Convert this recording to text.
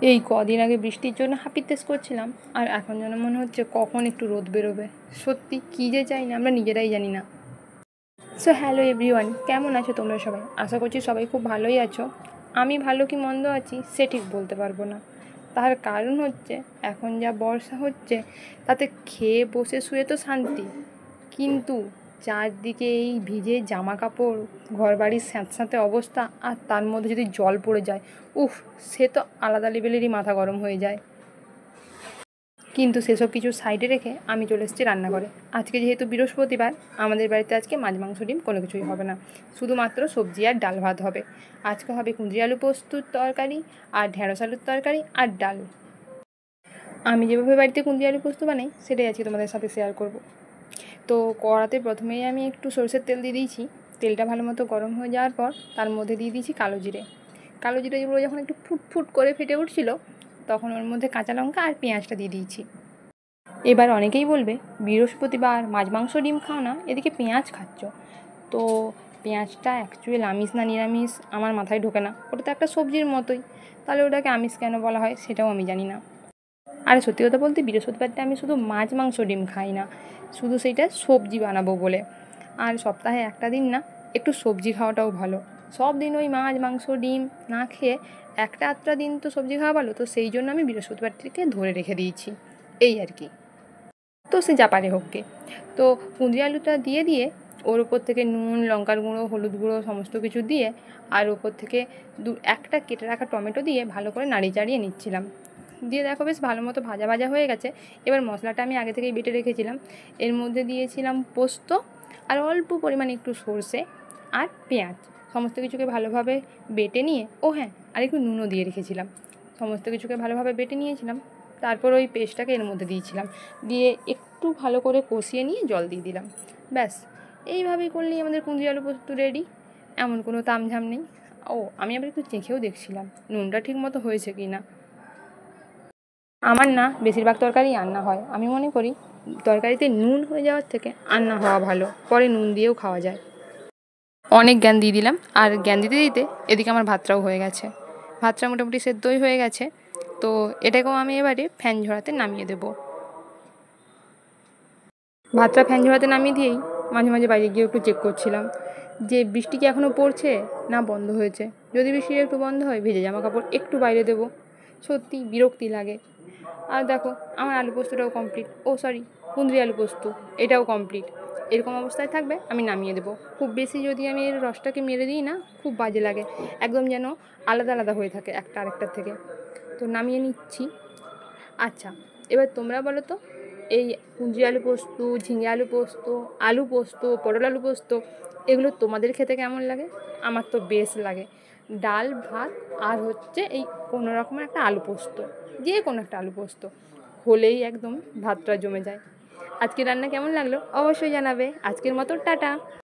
এই কদিন আগে বৃষ্টির জন্য হাপিত্তেশ করছিলাম, আর এখন যেন মনে হচ্ছে কখন একটু রোদ বেরোবে। সত্যি কী যে চাই না আমরা নিজেরাই জানি না। সো হ্যালো এভরিওয়ান, কেমন আছো তোমরা সবাই? আশা করছি সবাই খুব ভালোই আছো। আমি ভালো কি মন্দ আছি সে ঠিক বলতে পারবো না। তার কারণ হচ্ছে এখন যা বর্ষা হচ্ছে তাতে খেয়ে বসে শুয়ে তো শান্তি, কিন্তু চারদিকে এই ভিজে জামা কাপড়, ঘর বাড়ির স্যাঁতস্যাঁতে অবস্থা, আর তার মধ্যে যদি জল পড়ে যায়, উফ, সে তো আলাদা লেভেলেরই মাথা গরম হয়ে যায়। কিন্তু সেসব কিছু সাইডে রেখে আমি চলে এসেছি রান্নাঘরে। আজকে যেহেতু বৃহস্পতিবার, আমাদের বাড়িতে আজকে মাছ মাংস ডিম কোনো কিছুই হবে না, শুধুমাত্র সবজি আর ডাল ভাত হবে। আজকে হবে কুঁদরি আলু পোস্তুর তরকারি, আর ঢেঁড়স আলুর তরকারি, আর ডাল। আমি যেভাবে বাড়িতে কুঁদরি আলু পোস্ত বানাই সেটাই আজকে তোমাদের সাথে শেয়ার করব। তো কড়াতে প্রথমেই আমি একটু সরষের তেল দিয়ে দিয়েছি। তেলটা ভালো মতো গরম হয়ে যাওয়ার পর তার মধ্যে দিয়ে দিয়েছি কালো জিরে। কালো জিরেগুলো যখন একটু ফুটফুট করে ফেটে উঠছিল, তখন ওর মধ্যে কাঁচা লঙ্কা আর পেঁয়াজটা দিয়ে দিয়েছি। এবার অনেকেই বলবে, বৃহস্পতিবার মাছ মাংস ডিম খাও না, এদিকে পেঁয়াজ খাচ্ছ। তো পেঁয়াজটা অ্যাকচুয়ালি আমিষ না নিরামিষ আমার মাথায় ঢোকে না, ওটা তো একটা সবজির মতোই, তাহলে ওটাকে আমিষ কেন বলা হয় সেটাও আমি জানি না। আর সত্যি কথা বলতে বৃহস্পতিবারটা আমি শুধু মাছ মাংস ডিম খাই না, শুধু সেইটা সবজি বানাবো বলে। আর সপ্তাহে একটা দিন না একটু সবজি খাওয়াটাও ভালো। সব দিন ওই মাছ মাংস ডিম না খেয়ে একটা আধটা দিন তো সবজি খাওয়া ভালো, তো সেই জন্য আমি বৃহস্পতিবারটিকে ধরে রেখে দিয়েছি, এই আর কি। তো সে যা পারে হোককে। তো কুঁদরি আলুটা দিয়ে ওর উপর থেকে নুন, লঙ্কার গুঁড়ো, হলুদ গুঁড়ো সমস্ত কিছু দিয়ে, আর ওপর থেকে একটা কেটে রাখা টমেটো দিয়ে ভালো করে নাড়িয়ে চাড়িয়ে নিচ্ছিলাম। দিয়ে দেখো বেশ ভালো মতো ভাজা ভাজা হয়ে গেছে। এবার মশলাটা আমি আগে থেকেই বেটে রেখেছিলাম। এর মধ্যে দিয়েছিলাম পোস্ত, আর অল্প পরিমাণে একটু সর্ষে আর পেঁয়াজ। সমস্ত কিছুকে ভালোভাবে বেটে নিয়ে, ও হ্যাঁ, আর একটু নুনও দিয়ে রেখেছিলাম। সমস্ত কিছুকে ভালোভাবে বেটে নিয়েছিলাম। তারপর ওই পেস্টটাকে এর মধ্যে দিয়েছিলাম, দিয়ে একটু ভালো করে কষিয়ে নিয়ে জল দিয়ে দিলাম। ব্যাস, এইভাবেই করলেই আমাদের কুঁদরি আলু পোস্ত রেডি। এমন কোনো তামঝাম নেই। ও, আমি আবার একটু চেখেও দেখছিলাম নুনটা ঠিক মতো হয়েছে কি না। আমার না বেশিরভাগ তরকারি রান্না হয়, আমি মনে করি তরকারিতে নুন হয়ে যাওয়ার থেকে আর না হওয়া ভালো, পরে নুন দিয়েও খাওয়া যায়। অনেক জ্ঞান দিয়ে দিলাম, আর জ্ঞান দিতে দিতে এদিকে আমার ভাতটাও হয়ে গেছে। ভাতটা মোটামুটি সেদ্ধই হয়ে গেছে। তো এটাকেও আমি এবারে ফ্যান ঝরাতে নামিয়ে দেবো। ভাতটা ফ্যান ঝরাতে নামিয়ে দিয়েই মাঝে মাঝে বাইরে গিয়ে একটু চেক করছিলাম যে বৃষ্টি কি এখনও পড়ছে না বন্ধ হয়েছে। যদি বৃষ্টি একটু বন্ধ হয়, ভেজে জামা কাপড় একটু বাইরে দেবো। সত্যি বিরক্তি লাগে। আর দেখো, আমার আলু পোস্তটাও কমপ্লিট, ও সরি, কুঁদরি আলু পোস্ত এটাও কমপ্লিট। এরকম অবস্থায় থাকবে, আমি নামিয়ে দেবো। খুব বেশি যদি আমি এর রসটাকে মেরে দিই না, খুব বাজে লাগে, একদম যেন আলাদা আলাদা হয়ে থাকে একটা আরেকটার থেকে। তো নামিয়ে নিচ্ছি। আচ্ছা, এবার তোমরা বলো তো, এই কুঁদরি আলু পোস্ত, ঝিঙে আলু পোস্ত, আলু পোস্ত, পটল আলু পোস্ত, এগুলো তোমাদের খেতে কেমন লাগে? আমার তো বেশ লাগে। ডাল ভাত আর হচ্ছে এই কোনো রকমের একটা আলু পোস্ত, যে কোনো একটা আলু পোস্ত হলেই একদম ভাতটা জমে যায়। আজকে রান্না কেমন লাগলো অবশ্যই জানাবে। আজকের মতো টাটা।